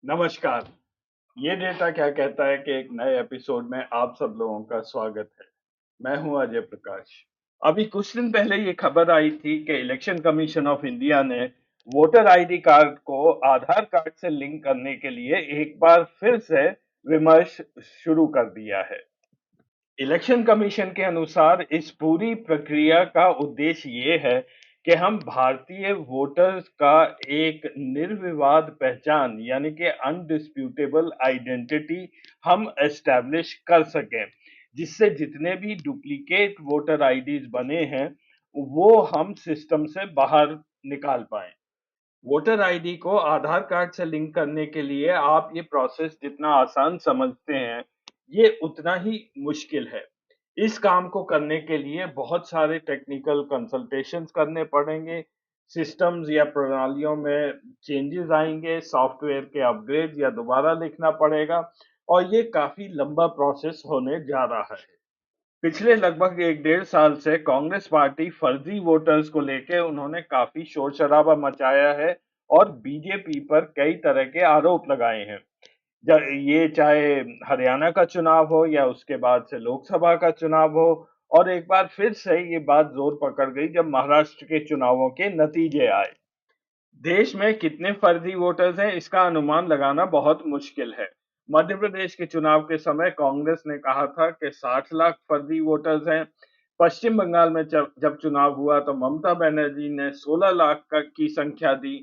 नमस्कार। ये डेटा क्या कहता है कि एक नए एपिसोड में आप सब लोगों का स्वागत है। मैं हूं अजय प्रकाश। अभी कुछ दिन पहले ये खबर आई थी कि इलेक्शन कमीशन ऑफ इंडिया ने वोटर आईडी कार्ड को आधार कार्ड से लिंक करने के लिए एक बार फिर से विमर्श शुरू कर दिया है। इलेक्शन कमीशन के अनुसार इस पूरी प्रक्रिया का उद्देश्य ये है कि हम भारतीय वोटर्स का एक निर्विवाद पहचान यानी कि अनडिस्प्यूटेबल आइडेंटिटी हम एस्टैब्लिश कर सकें, जिससे जितने भी डुप्लीकेट वोटर आईडीज बने हैं वो हम सिस्टम से बाहर निकाल पाएं। वोटर आईडी को आधार कार्ड से लिंक करने के लिए आप ये प्रोसेस जितना आसान समझते हैं, ये उतना ही मुश्किल है। इस काम को करने के लिए बहुत सारे टेक्निकल कंसल्टेशंस करने पड़ेंगे, सिस्टम्स या प्रणालियों में चेंजेस आएंगे, सॉफ्टवेयर के अपग्रेड या दोबारा लिखना पड़ेगा और ये काफी लंबा प्रोसेस होने जा रहा है। पिछले लगभग 1 डेढ़ साल से कांग्रेस पार्टी फर्जी वोटर्स को लेके उन्होंने काफी शोर शराबा मचाया है और बीजेपी पर कई तरह के आरोप लगाए हैं। ये चाहे हरियाणा का चुनाव हो या उसके बाद से लोकसभा का चुनाव हो, और एक बार फिर से ये बात जोर पकड़ गई जब महाराष्ट्र के चुनावों के नतीजे आए। देश में कितने फर्जी वोटर्स हैं इसका अनुमान लगाना बहुत मुश्किल है। मध्य प्रदेश के चुनाव के समय कांग्रेस ने कहा था कि 60 लाख फर्जी वोटर्स हैं। पश्चिम बंगाल में जब चुनाव हुआ तो ममता बनर्जी ने 16 लाख की संख्या दी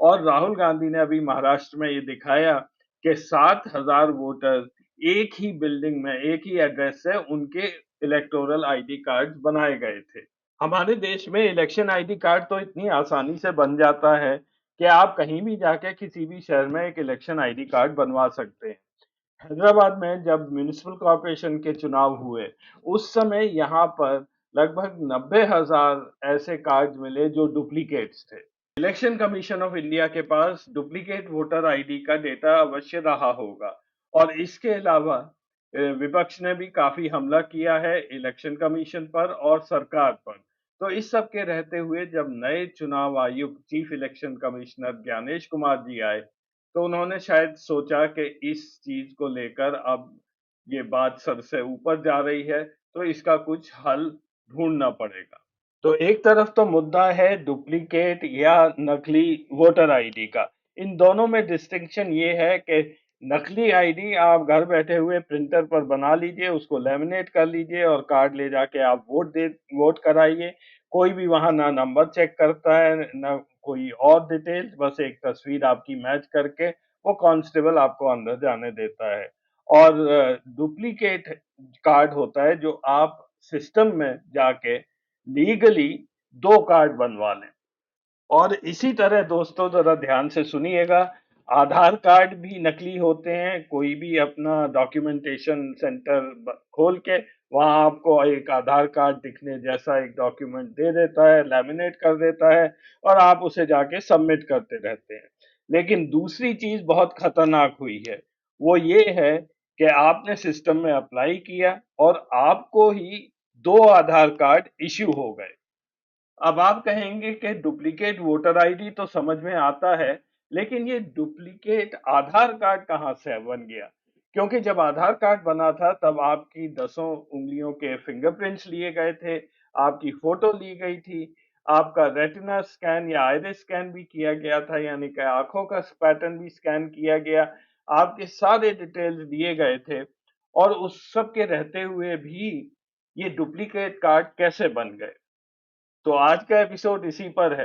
और राहुल गांधी ने अभी महाराष्ट्र में ये दिखाया कि 7,000 वोटर्स एक ही बिल्डिंग में एक ही एड्रेस से उनके इलेक्टोरल आईडी कार्ड बनाए गए थे। हमारे देश में इलेक्शन आईडी कार्ड तो इतनी आसानी से बन जाता है कि आप कहीं भी जाके किसी भी शहर में एक इलेक्शन आईडी कार्ड बनवा सकते हैं। हैदराबाद में जब म्युनिसिपल कॉर्पोरेशन के चुनाव हुए, उस समय यहाँ पर लगभग 90,000 ऐसे कार्ड मिले जो डुप्लीकेट्स थे। इलेक्शन कमीशन ऑफ इंडिया के पास डुप्लीकेट वोटर आईडी का डेटा अवश्य रहा होगा और इसके अलावा विपक्ष ने भी काफी हमला किया है इलेक्शन कमीशन पर और सरकार पर। तो इस सब के रहते हुए जब नए चुनाव आयुक्त chief election commissioner Gyanesh Kumar ji आए, तो उन्होंने शायद सोचा कि इस चीज को लेकर अब ये बात सर से ऊपर जा रही है, तो इसका कुछ हल ढूंढना पड़ेगा। तो एक तरफ तो मुद्दा है डुप्लीकेट या नकली वोटर आईडी का। इन दोनों में डिस्टिंक्शन ये है कि नकली आईडी आप घर बैठे हुए प्रिंटर पर बना लीजिए, उसको लैमिनेट कर लीजिए और कार्ड ले जाके आप वोट कराइए। कोई भी वहाँ ना नंबर चेक करता है, ना कोई और डिटेल्स, बस एक तस्वीर आपकी मैच करके वो कांस्टेबल आपको अंदर जाने देता है। और डुप्लीकेट कार्ड होता है जो आप सिस्टम में जाके लीगली 2 कार्ड बनवा लें। और इसी तरह दोस्तों ज़रा ध्यान से सुनिएगा, आधार कार्ड भी नकली होते हैं। कोई भी अपना डॉक्यूमेंटेशन सेंटर खोल के वहाँ आपको एक आधार कार्ड दिखने जैसा एक डॉक्यूमेंट दे देता है, लैमिनेट कर देता है और आप उसे जाके सबमिट करते रहते हैं। लेकिन दूसरी चीज़ बहुत खतरनाक हुई है, वो ये है कि आपने सिस्टम में अप्लाई किया और आपको ही 2 आधार कार्ड इश्यू हो गए। अब आप कहेंगे कि डुप्लीकेट वोटर आईडी तो समझ में आता है, लेकिन ये डुप्लीकेट आधार कार्ड कहाँ से बन गया? क्योंकि जब आधार कार्ड बना था तब आपकी 10 उंगलियों के फिंगरप्रिंट्स लिए गए थे, आपकी फोटो ली गई थी, आपका रेटिना स्कैन या आइरिस स्कैन भी किया गया था, यानी कि आंखों का पैटर्न भी स्कैन किया गया, आपके सारे डिटेल्स दिए गए थे और उस सब के रहते हुए भी ये डुप्लीकेट कार्ड कैसे बन गए? तो आज का एपिसोड इसी पर है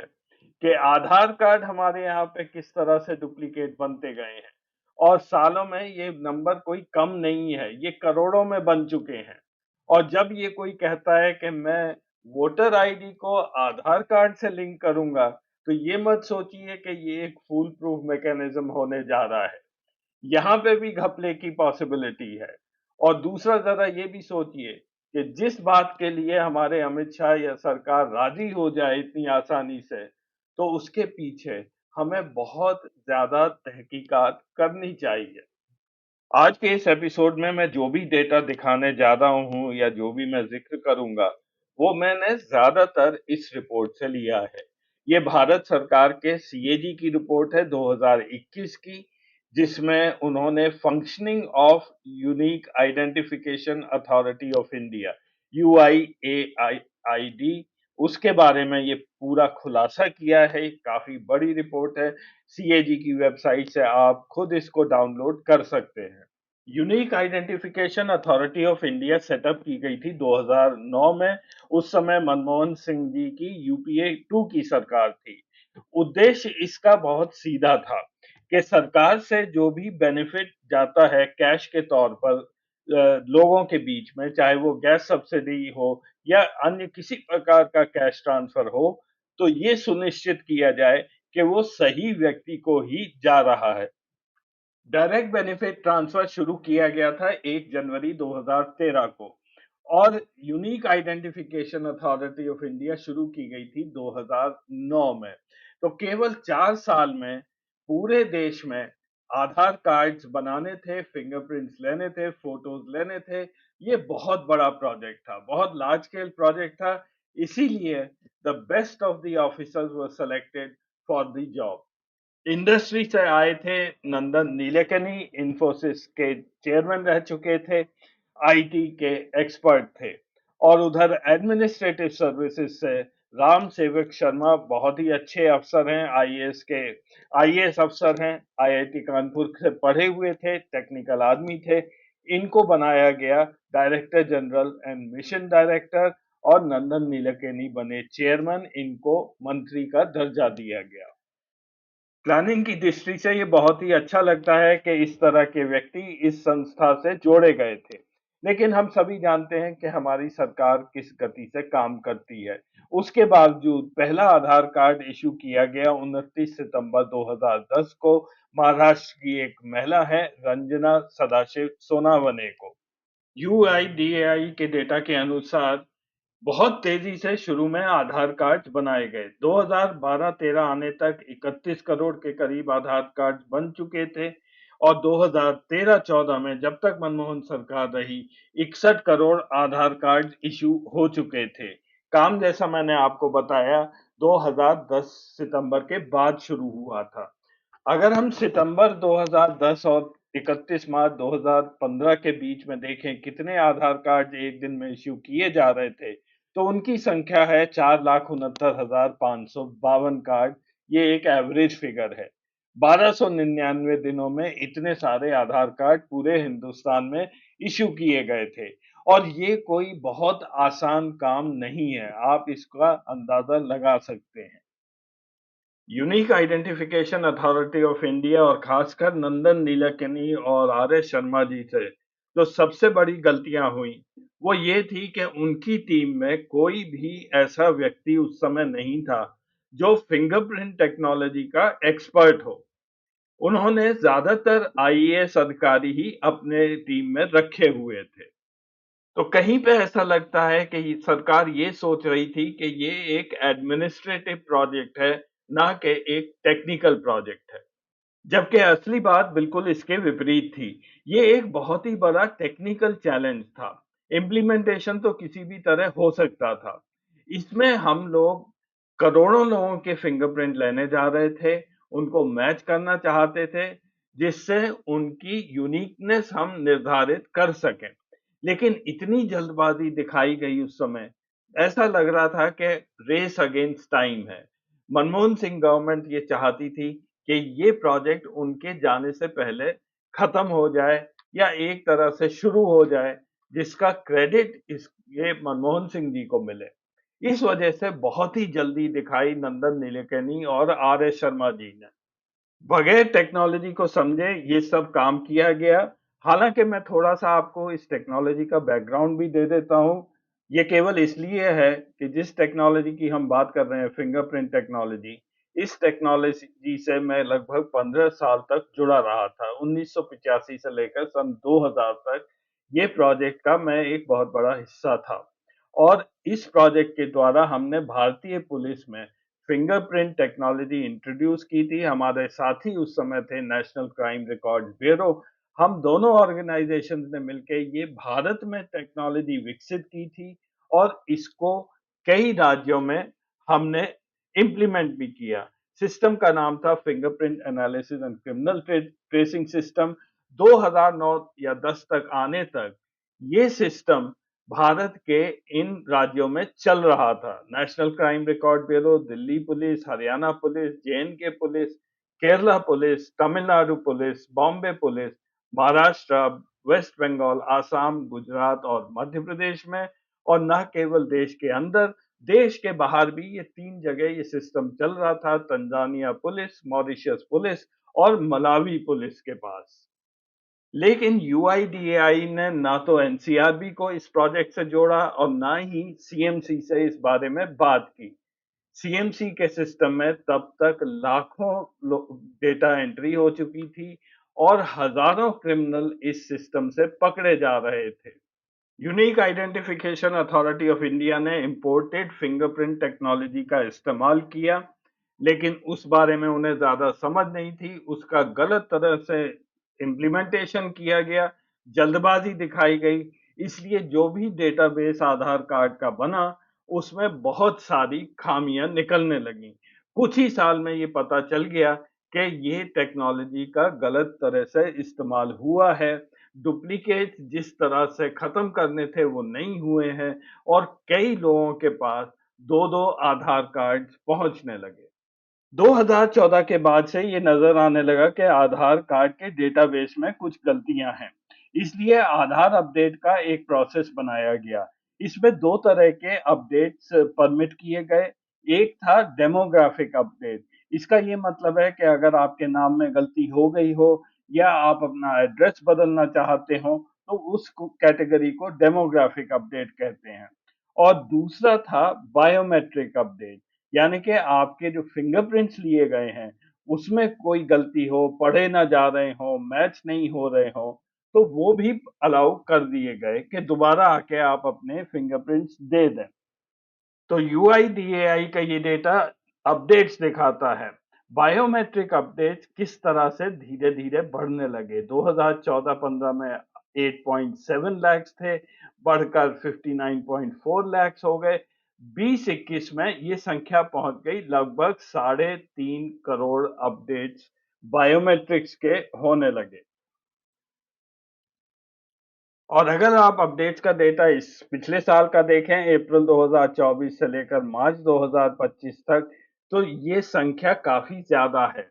कि आधार कार्ड हमारे यहाँ पे किस तरह से डुप्लीकेट बनते गए हैं और सालों में ये नंबर कोई कम नहीं है, ये करोड़ों में बन चुके हैं। और जब ये कोई कहता है कि मैं वोटर आईडी को आधार कार्ड से लिंक करूंगा, तो ये मत सोचिए कि ये एक फूल प्रूफ मैकेनिज्म होने जा रहा है। यहाँ पे भी घपले की पॉसिबिलिटी है। और दूसरा ज़रा ये भी सोचिए कि जिस बात के लिए हमारे अमित शाह या सरकार राज़ी हो जाए इतनी आसानी से, तो उसके पीछे हमें बहुत ज़्यादा तहकीकात करनी चाहिए। आज के इस एपिसोड में मैं जो भी डेटा दिखाने जा रहा हूँ या जो भी मैं ज़िक्र करूँगा, वो मैंने ज़्यादातर इस रिपोर्ट से लिया है। ये भारत सरकार के सीएजी की रिपोर्ट है 2021 की, जिसमें उन्होंने functioning of unique identification authority of India UIAID उसके बारे में ये पूरा खुलासा किया है। काफी बड़ी रिपोर्ट है। CAG की वेबसाइट से आप खुद इसको डाउनलोड कर सकते हैं। Unique identification authority of India setup की गई थी 2009 में। उस समय मनमोहन सिंह जी की यूपीए 2 की सरकार थी। उद्देश्य इसका बहुत सीधा था कि सरकार से जो भी बेनिफिट जाता है कैश के तौर पर लोगों के बीच में, चाहे वो गैस सब्सिडी हो या अन्य किसी प्रकार का कैश ट्रांसफर हो, तो ये सुनिश्चित किया जाए कि वो सही व्यक्ति को ही जा रहा है। डायरेक्ट बेनिफिट ट्रांसफर शुरू किया गया था 1 जनवरी 2013 को और unique identification authority of India शुरू की गई थी 2009 में। तो केवल 4 साल में पूरे देश में आधार कार्ड्स बनाने थे, फिंगरप्रिंट्स लेने थे, फोटोज लेने थे। ये बहुत बड़ा प्रोजेक्ट था, बहुत लार्ज स्केल प्रोजेक्ट था। इसीलिए the best of the officers were selected for the job. Industry से आए थे नंदन नीलेकनी, इन्फोसिस के चेयरमैन रह चुके थे, आईटी के एक्सपर्ट थे। और उधर एडमिनिस्ट्रेटिव सर्विसेज से राम सेवक शर्मा बहुत ही अच्छे अफसर हैं, आईएएस अफसर हैं, आईआईटी कानपुर से पढ़े हुए थे, टेक्निकल आदमी थे। इनको बनाया गया director general and mission director और नंदन नीलेकनी बने चेयरमैन। इनको मंत्री का दर्जा दिया गया। प्लानिंग की दृष्टि से ये बहुत ही अच्छा लगता है कि इस तरह के व्यक्ति इस संस्था से जोड़े गए थे। लेकिन हम सभी जानते हैं कि हमारी सरकार किस गति से काम करती है। उसके बावजूद पहला आधार कार्ड इशू किया गया 29 सितंबर 2010 को महाराष्ट्र की एक महिला है रंजना सदाशिव सोनावने को। यूआईडीएआई के डेटा के अनुसार बहुत तेजी से शुरू में आधार कार्ड बनाए गए। 2012-13 आने तक 31 करोड़ के करीब आधार कार्ड बन चुके थे और 2013-14 में जब तक मनमोहन सरकार रही 61 करोड़ आधार कार्ड इशू हो चुके थे। काम जैसा मैंने आपको बताया 2010 सितंबर के बाद शुरू हुआ था। अगर हम सितंबर 2010 और 31 मार्च 2015 के बीच में देखें कितने आधार कार्ड एक दिन में इश्यू किए जा रहे थे, तो उनकी संख्या है 4,69,552 कार्ड। ये एक एवरेज फिगर है। 1299 दिनों में इतने सारे आधार कार्ड पूरे हिंदुस्तान में इश्यू किए गए थे और ये कोई बहुत आसान काम नहीं है। आप इसका अंदाजा लगा सकते हैं। Unique identification authority of India और खासकर नंदन नीलेकनी और आर.एस. शर्मा जी से जो सबसे बड़ी गलतियां हुई वो ये थी कि उनकी टीम में कोई भी ऐसा व्यक्ति उस समय नहीं था जो फिंगरप्रिंट टेक्नोलॉजी का एक्सपर्ट हो। उन्होंने ज्यादातर आईएएस अधिकारी ही अपने टीम में रखे हुए थे। तो कहीं पे ऐसा लगता है कि सरकार ये सोच रही थी कि ये एक एडमिनिस्ट्रेटिव प्रोजेक्ट है, ना कि एक टेक्निकल प्रोजेक्ट है। जबकि असली बात बिल्कुल इसके विपरीत थी। ये एक बहुत ही बड़ा टेक्निकल चैलेंज था। इम्प्लीमेंटेशन तो किसी भी तरह हो सकता था। इसमें हम लोग करोड़ों लोगों के फिंगरप्रिंट लेने जा रहे थे, उनको मैच करना चाहते थे, जिससे उनकी यूनिकनेस हम निर्धारित कर सकें। लेकिन इतनी जल्दबाजी दिखाई गई उस समय, ऐसा लग रहा था कि रेस अगेंस्ट टाइम है। मनमोहन सिंह गवर्नमेंट ये चाहती थी कि ये प्रोजेक्ट उनके जाने से पहले खत्म हो जाए या एक तरह से शुरू हो जाए, जिसका क्रेडिट इस ये मनमोहन सिंह जी को मिले। इस वजह से बहुत ही जल्दी दिखाई नंदन नीलेकनी और आर.एस. शर्मा जी ने। बगैर टेक्नोलॉजी को समझे ये सब काम किया गया। हालांकि मैं थोड़ा सा आपको इस टेक्नोलॉजी का बैकग्राउंड भी दे देता हूँ। ये केवल इसलिए है कि जिस टेक्नोलॉजी की हम बात कर रहे हैं फिंगरप्रिंट टेक्नोलॉजी, इस टेक्नोलॉजी से मैं लगभग 15 साल तक जुड़ा रहा था। 1985 से लेकर सन 2000 तक ये प्रोजेक्ट का मैं एक बहुत बड़ा हिस्सा था और इस प्रोजेक्ट के द्वारा हमने भारतीय पुलिस में फिंगरप्रिंट टेक्नोलॉजी इंट्रोड्यूस की थी। हमारे साथी उस समय थे नेशनल क्राइम रिकॉर्ड ब्यूरो। हम दोनों ऑर्गेनाइजेशंस ने मिलकर ये भारत में टेक्नोलॉजी विकसित की थी और इसको कई राज्यों में हमने इम्प्लीमेंट भी किया। सिस्टम का नाम था fingerprint analysis and criminal tracing system 2009 या 10 तक आने तक ये सिस्टम भारत के इन राज्यों में चल रहा था। National crime record bureau, Delhi police, Haryana police, J and K police, Kerala police, Tamil Nadu police, Bombay police, Maharashtra, West Bengal, Assam, Gujarat और मध्य प्रदेश में, और न केवल देश के अंदर, देश के बाहर भी ये 3 जगह ये सिस्टम चल रहा था। तंजानिया पुलिस, मॉरिशस पुलिस और मलावी पुलिस के पास। लेकिन यूआईडीएआई ने ना तो एनसीआरबी को इस प्रोजेक्ट से जोड़ा और ना ही सीएमसी से इस बारे में बात की। सीएमसी के सिस्टम में तब तक लाखों डेटा एंट्री हो चुकी थी और हजारों क्रिमिनल इस सिस्टम से पकड़े जा रहे थे। Unique identification authority of India ने इंपोर्टेड फिंगरप्रिंट टेक्नोलॉजी का इस्तेमाल किया, लेकिन उस बारे में उन्हें ज्यादा समझ नहीं थी। उसका गलत तरह से इम्प्लीमेंटेशन किया गया, जल्दबाजी दिखाई गई, इसलिए जो भी डेटाबेस आधार कार्ड का बना उसमें बहुत सारी खामियां निकलने लगी। कुछ ही साल में ये पता चल गया कि ये टेक्नोलॉजी का गलत तरह से इस्तेमाल हुआ है। डुप्लीकेट जिस तरह से खत्म करने थे वो नहीं हुए हैं और कई लोगों के पास 2-2 आधार कार्ड पहुंचने लगे। 2014 के बाद से ये नजर आने लगा कि आधार कार्ड के डेटाबेस में कुछ गलतियां हैं, इसलिए आधार अपडेट का एक प्रोसेस बनाया गया। इसमें 2 तरह के अपडेट्स परमिट किए गए। एक था डेमोग्राफिक अपडेट। इसका ये मतलब है कि अगर आपके नाम में गलती हो गई हो या आप अपना एड्रेस बदलना चाहते हो तो उस कैटेगरी को डेमोग्राफिक अपडेट कहते हैं। और दूसरा था बायोमेट्रिक अपडेट, यानी कि आपके जो फिंगरप्रिंट्स लिए गए हैं उसमें कोई गलती हो, पढ़े ना जा रहे हो, मैच नहीं हो रहे हो, तो वो भी अलाउ कर दिए गए कि दोबारा आके आप अपने फिंगरप्रिंट्स दे दें। तो यूआईडीएआई का ये डेटा अपडेट्स दिखाता है। बायोमेट्रिक अपडेट्स किस तरह से धीरे-धीरे बढ़ने लगे। 2014-15 में 8.7 लाख थे, बढ़कर 59.4 लाख हो गए। 2021 में ये संख्या पहुंच गई लगभग 3.5 करोड़ अपडेट्स बायोमेट्रिक्स के होने लगे। और अगर आप अपडेट्स का डेटा इस पिछले साल का देखें, अप्रैल 2024 से लेकर मार्च 2025 तक, तो ये संख्या काफी ज्यादा है।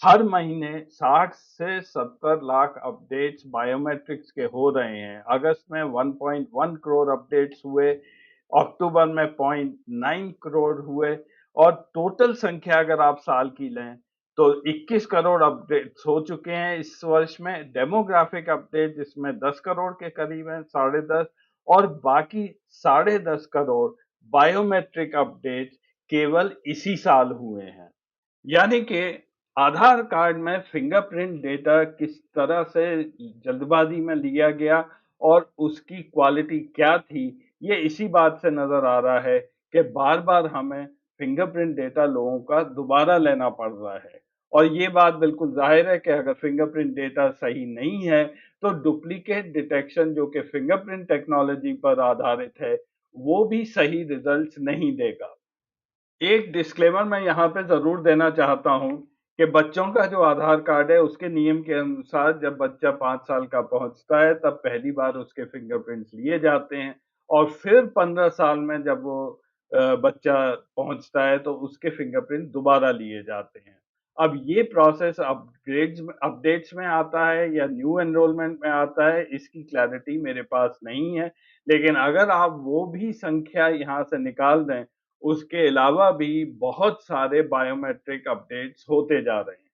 हर महीने 60 से 70 लाख अपडेट्स बायोमेट्रिक्स के हो रहे हैं। अगस्त में 1.1 करोड़ अपडेट्स हुए, अक्टूबर में 0.9 करोड़ हुए, और टोटल संख्या अगर आप साल की लें तो 21 करोड़ अपडेट्स हो चुके हैं इस वर्ष में। डेमोग्राफिक अपडेट जिसमें 10 करोड़ के करीब हैं, 10.5, और बाकी 10.5 करोड़ बायोमेट्रिक अपडेट केवल इसी साल हुए हैं। यानी कि आधार कार्ड में फिंगरप्रिंट डेटा किस तरह से जल्दबाजी में लिया गया और उसकी क्वालिटी क्या थी, ये इसी बात से नजर आ रहा है कि बार-बार हमें फिंगरप्रिंट डेटा लोगों का दोबारा लेना पड़ रहा है। और ये बात बिल्कुल जाहिर है कि अगर फिंगरप्रिंट डेटा सही नहीं है, तो डुप्लीकेट डिटेक्शन जो कि फिंगरप्रिंट टेक्नोलॉजी पर आधारित है, वो भी सही रिजल्ट्स नहीं देगा। एक डिस्क्लेमर मैं यहाँ पे ज़रूर देना चाहता हूँ कि बच्चों का जो आधार कार्ड है उसके नियम के अनुसार जब बच्चा 5 साल का पहुँचता है तब पहली बार उसके फिंगरप्रिंट्स लिए जाते हैं, और फिर 15 साल में जब वो बच्चा पहुँचता है तो उसके फिंगरप्रिंट दोबारा लिए जाते हैं। अब ये प्रोसेस अपडेट्स में आता है या न्यू एनरोलमेंट में आता है, इसकी क्लैरिटी मेरे पास नहीं है। लेकिन अगर आप वो भी संख्या यहाँ से निकाल दें, उसके अलावा भी बहुत सारे बायोमेट्रिक अपडेट्स होते जा रहे हैं।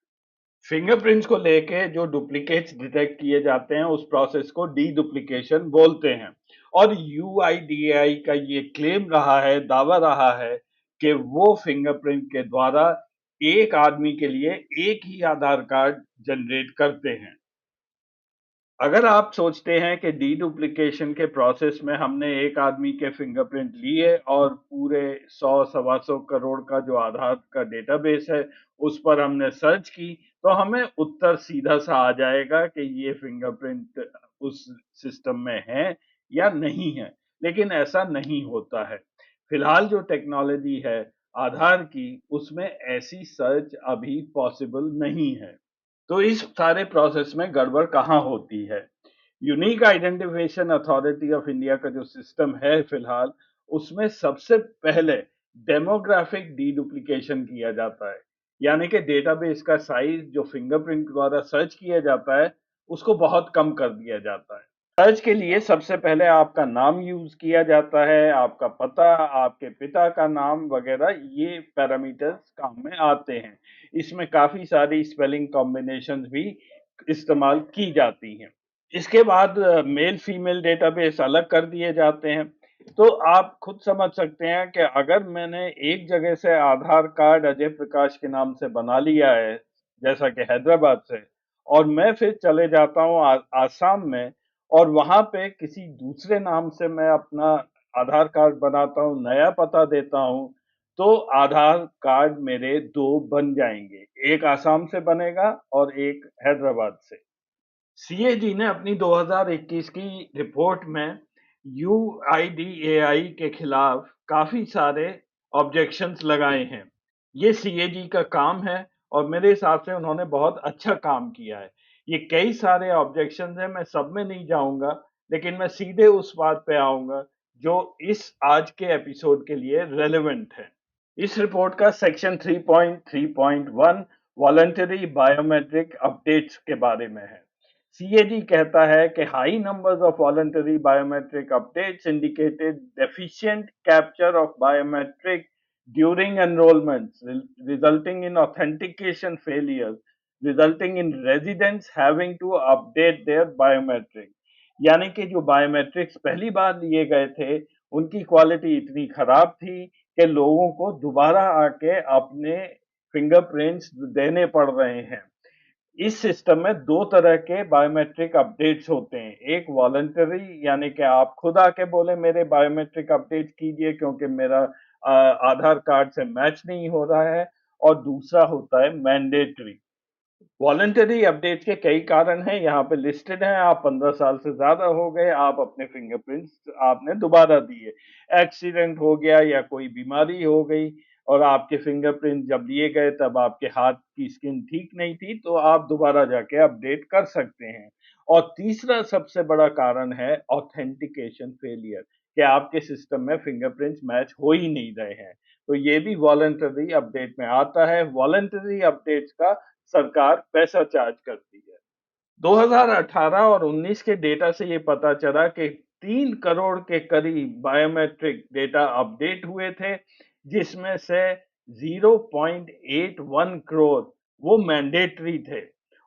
फिंगरप्रिंट्स को लेके जो डुप्लीकेट्स डिटेक्ट किए जाते हैं उस प्रोसेस को डी-डुप्लीकेशन बोलते हैं। और यूआईडीएआई का ये क्लेम रहा है, दावा रहा है कि वो फिंगरप्रिंट के द्वारा एक आदमी के लिए एक ही आधार कार्ड जनरेट करते हैं। अगर आप सोचते हैं कि डी-डुप्लीकेशन के प्रोसेस में हमने एक आदमी के फिंगरप्रिंट लिए और पूरे 100 सवा 100 करोड़ का जो आधार का डेटाबेस है, उस पर हमने सर्च की, तो हमें उत्तर सीधा-सा आ जाएगा कि ये फिंगरप्रिंट उस सिस्टम में है या नहीं है। लेकिन ऐसा नहीं होता है। फिलहाल जो टेक्नोलॉजी है आधार की, उसमें ऐसी सर्च अभी पॉसिबल नहीं है। तो इस सारे प्रोसेस में गड़बड़ कहाँ होती है? Unique identification authority of India का जो सिस्टम है फिलहाल, उसमें सबसे पहले डेमोग्राफिक डीडुप्लिकेशन किया जाता है। यानी कि डेटाबेस का साइज़ जो फिंगरप्रिंट द्वारा सर्च किया जाता है, उसको बहुत कम कर दिया जाता है। सर्च के लिए सबसे पहले आपका नाम यूज़ किया जाता है, आपका पता, आपके पिता का नाम वगैरह ये पैरामीटर्स काम में आते हैं। इसमें काफ़ी सारी स्पेलिंग कॉम्बिनेशंस भी इस्तेमाल की जाती हैं। इसके बाद मेल फीमेल डेटाबेस अलग कर दिए जाते हैं। तो आप खुद समझ सकते हैं कि अगर मैंने एक जगह से आधार कार्ड अजय प्रकाश के नाम से बना लिया है, जैसा कि हैदराबाद से, और मैं फिर चले जाता हूँ आसाम में और वहाँ पे किसी दूसरे नाम से मैं अपना आधार कार्ड बनाता हूँ, नया पता देता हूँ, तो आधार कार्ड मेरे 2 बन जाएँगे। एक आसाम से बनेगा और एक हैदराबाद से। सीएजी ने अपनी 2021 की रिपोर्ट में यूआईडीएआई के खिलाफ काफी सारे ऑब्जेक्शंस लगाए हैं। ये सीएजी का काम है और मेरे हिसाब से उन्होंने बहुत अच्छा काम किया है। ये कई सारे ऑब्जेक्शंस हैं, मैं सब में नहीं जाऊंगा, लेकिन मैं सीधे उस बात पे आऊंगा जो इस आज के एपिसोड के लिए रेलेवेंट है। इस रिपोर्ट का सेक्शन 3.3.1 वॉलंटरी बायोमेट्रिक अपडेट्स के बारे में है। CAG कहता है कि high numbers of voluntary biometric updates indicated deficient capture of biometric during enrollments, resulting in authentication failures, resulting in residents having to update their biometric। यानी कि जो बायोमेट्रिक्स पहली बार लिए गए थे, उनकी क्वालिटी इतनी खराब थी कि लोगों को दोबारा आके अपने फिंगरप्रिंट्स देने पड़ रहे हैं। इस सिस्टम में 2 तरह के बायोमेट्रिक अपडेट्स होते हैं। एक वॉलंटरी यानी कि आप खुद आके बोले मेरे बायोमेट्रिक अपडेट कीजिए क्योंकि मेरा आधार कार्ड से मैच नहीं हो रहा है, और दूसरा होता है मैंडेटरी। वॉलंटरी अपडेट के कई कारण हैं, यहाँ पे लिस्टेड हैं। आप 15 साल से ज़्यादा हो गए, आप अपने फिंगरप्रिंट्स आपने दोबारा दिए। एक्सीडेंट हो गया या कोई बीमारी हो गई और आपके फिंगरप्रिंट जब लिए गए तब आपके हाथ की स्किन ठीक नहीं थी, तो आप दोबारा जाके अपडेट कर सकते हैं। और तीसरा सबसे बड़ा कारण है ऑथेंटिकेशन फेलियर, कि आपके सिस्टम में फिंगरप्रिंट्स मैच हो ही नहीं रहे हैं। तो ये भी वॉलंटरी अपडेट में आता है। वॉलंटरी अपडेट्स का सरकार पैसा चार्ज करती है। 2018 और 19 के डेटा से ये पता चला कि 3 करोड़ के करीब बायोमेट्रिक डेटा अपडेट हुए थे, जिसमें से 0.81 करोड़ वो मैंडेटरी थे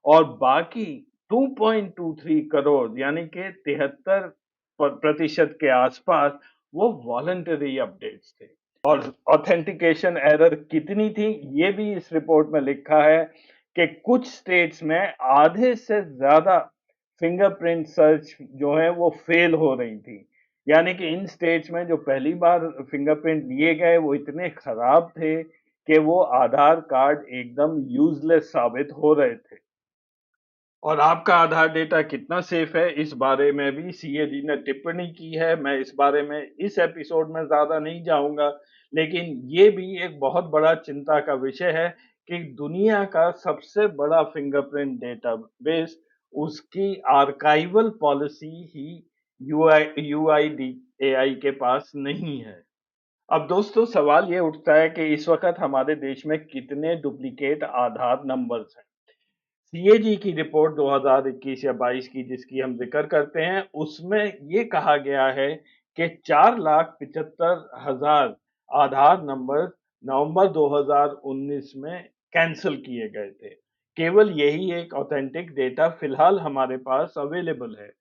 और बाकी 2.23 करोड़ यानी कि 73 प्रतिशत के आसपास वो वॉलंटरी अपडेट्स थे। और ऑथेंटिकेशन एरर कितनी थी, ये भी इस रिपोर्ट में लिखा है कि कुछ स्टेट्स में आधे से ज़्यादा फिंगरप्रिंट सर्च जो है वो फेल हो रही थी। यानी कि इन स्टेट्स में जो पहली बार फिंगरप्रिंट लिए गए वो इतने खराब थे कि वो आधार कार्ड एकदम यूजलेस साबित हो रहे थे। और आपका आधार डेटा कितना सेफ है, इस बारे में भी सीएजी ने टिप्पणी की है। मैं इस बारे में इस एपिसोड में ज़्यादा नहीं जाऊँगा, लेकिन ये भी एक बहुत बड़ा चिंता का विषय है कि दुनिया का सबसे बड़ा फिंगरप्रिंट डेटाबेस, उसकी आर्काइवल पॉलिसी ही यूआईडीएआई के पास नहीं है। अब दोस्तों सवाल ये उठता है कि इस वक़्त हमारे देश में कितने डुप्लिकेट आधार नंबर्स हैं? सीएजी की रिपोर्ट 2021 या 22 की जिसकी हम जिक्र करते हैं, उसमें ये कहा गया है कि 4,75,000 आधार नंबर नवंबर 2019 में कैंसल किए गए थे। केवल यही एक ऑथेंटिक डेटा फिलहाल हमारे पास अवेलेबल है।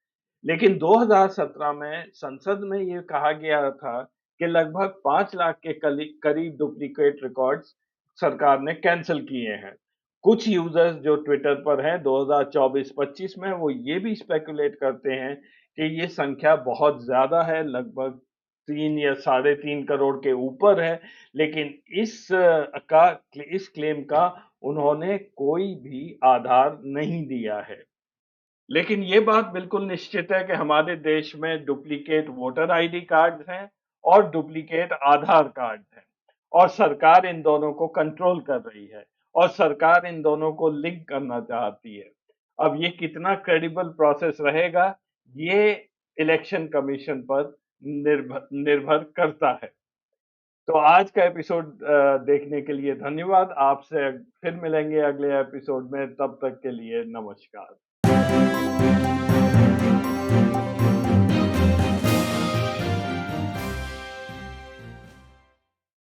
लेकिन 2017 में संसद में ये कहा गया था कि लगभग 5 लाख के करीब डुप्लीकेट रिकॉर्ड्स सरकार ने कैंसल किए हैं। कुछ यूजर्स जो ट्विटर पर हैं 2024-25 में वो ये भी स्पेकुलेट करते हैं कि ये संख्या बहुत ज़्यादा है, लगभग 3 या साढ़े 3 करोड़ के ऊपर है, लेकिन इस क्लेम का उन्होंने कोई भी आधार नहीं दिया है। लेकिन ये बात बिल्कुल निश्चित है कि हमारे देश में डुप्लीकेट वोटर आईडी कार्ड्स हैं और डुप्लीकेट आधार कार्ड हैं और सरकार इन दोनों को कंट्रोल कर रही है। और सरकार इन दोनों को लिंक करना चाहती है। अब ये कितना क्रेडिबल प्रोसेस रहेगा, ये इलेक्शन कमीशन पर निर्भर निर्भर करता है। तो आज का एपिसोड देखने के लिए धन्यवाद। आपसे फिर मिलेंगे अगले एपिसोड में, तब तक के लिए नमस्कार।